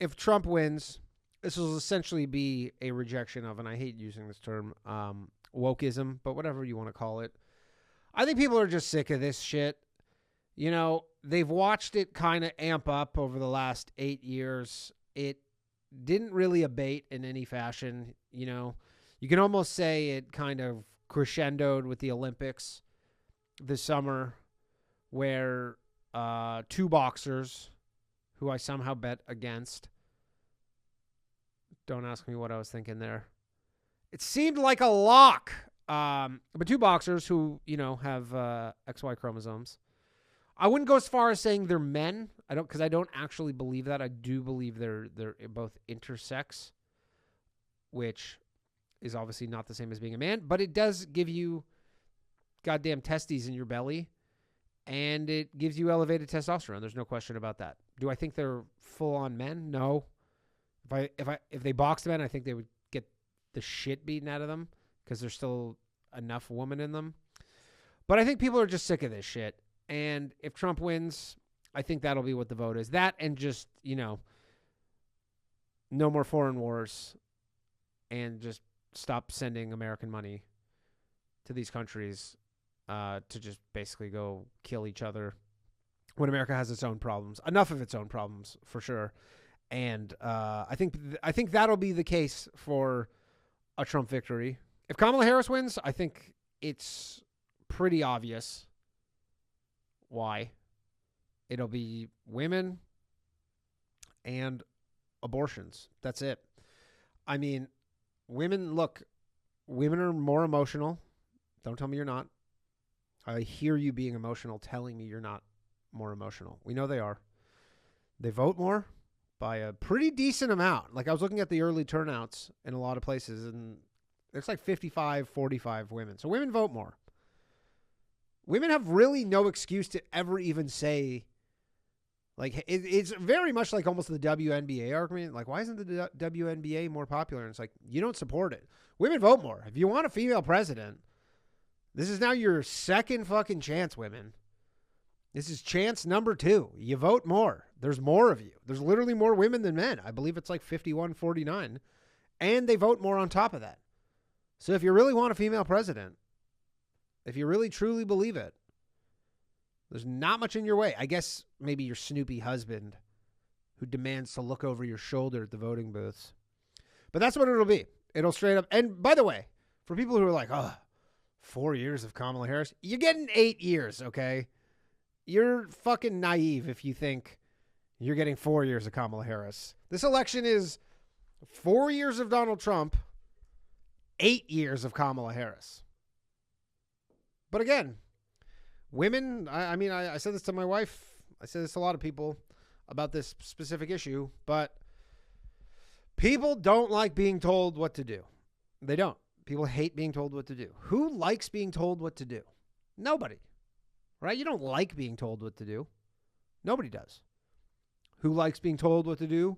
if Trump wins, this will essentially be a rejection of, and I hate using this term, wokeism, but whatever you want to call it. I think people are just sick of this shit. You know, they've watched it kind of amp up over the last 8 years. It didn't really abate in any fashion. You know, you can almost say it kind of crescendoed with the Olympics this summer, where two boxers who I somehow bet against. Don't ask me what I was thinking there. It seemed like a lock. But two boxers who, you know, have XY chromosomes. I wouldn't go as far as saying they're men. Because I don't actually believe that. I do believe they're both intersex, which is obviously not the same as being a man, but it does give you goddamn testes in your belly, and it gives you elevated testosterone. There's no question about that. Do I think they're full on men? No. If they boxed men, I think they would get the shit beaten out of them because there's still enough woman in them. But I think people are just sick of this shit. And if Trump wins, I think that'll be what the vote is. That and just, you know, no more foreign wars and just stop sending American money to these countries to just basically go kill each other when America has its own problems. Enough of its own problems, for sure. And I think that'll be the case for a Trump victory. If Kamala Harris wins, I think it's pretty obvious why. It'll be women and abortions. That's it. I mean, women are more emotional. Don't tell me you're not. I hear you being emotional telling me you're not more emotional. We know they are. They vote more by a pretty decent amount. Like, I was looking at the early turnouts in a lot of places, and it's like 55-45 women. So women vote more. Women have really no excuse to ever even say, like, it's very much like almost the WNBA argument. Like, why isn't the WNBA more popular? And it's like, you don't support it. Women vote more. If you want a female president, this is now your second fucking chance, women. This is chance number 2. You vote more. There's more of you. There's literally more women than men. I believe it's like 51-49. And they vote more on top of that. So if you really want a female president, if you really truly believe it, there's not much in your way. I guess maybe your snoopy husband who demands to look over your shoulder at the voting booths. But that's what it'll be. It'll straight up. And by the way, for people who are like, 4 years of Kamala Harris, you're getting 8 years, okay? You're fucking naive if you think you're getting 4 years of Kamala Harris. This election is 4 years of Donald Trump, 8 years of Kamala Harris. But again, women, I said this to my wife. I said this to a lot of people about this specific issue, but people don't like being told what to do. They don't. People hate being told what to do. Who likes being told what to do? Nobody. Right? You don't like being told what to do. Nobody does. Who likes being told what to do?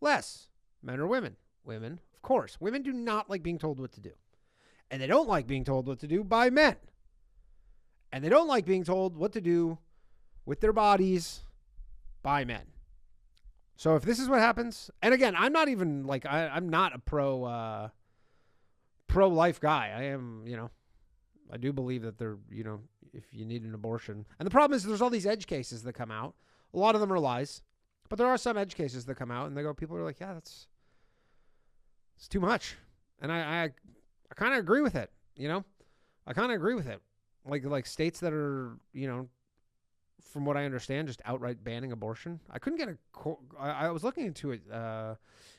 Less. Men or women? Women, of course. Women do not like being told what to do. And they don't like being told what to do by men. And they don't like being told what to do with their bodies by men. So if this is what happens, and again, I'm not even like, I'm not a pro-life guy. I am, I do believe that they're, if you need an abortion. And the problem is there's all these edge cases that come out. A lot of them are lies. But there are some edge cases that come out and people are like, yeah, it's too much. And I kind of agree with it, I kind of agree with it. Like states that are, from what I understand, just outright banning abortion. I couldn't get I was looking into it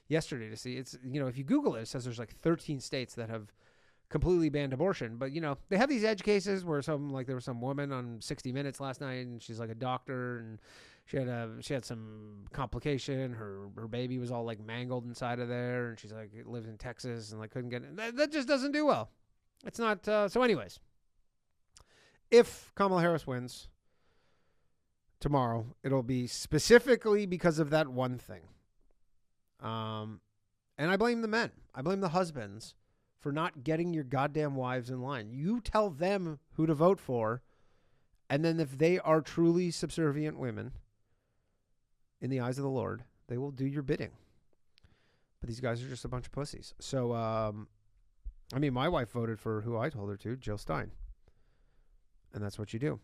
yesterday to see. It's, if you Google it, it says there's like 13 states that have completely banned abortion. But, they have these edge cases where there was some woman on 60 Minutes last night, and she's like a doctor, and she had some complication. Her baby was all like mangled inside of there, and she's like, lives in Texas and like couldn't get it. That just doesn't do well. It's not. So anyways, if Kamala Harris wins tomorrow, it'll be specifically because of that one thing. And I blame the men. I blame the husbands for not getting your goddamn wives in line. You tell them who to vote for, and then if they are truly subservient women in the eyes of the Lord, They will do your bidding. But these guys are just a bunch of pussies. So, I mean, my wife voted for who I told her to, Jill Stein. And that's what you do.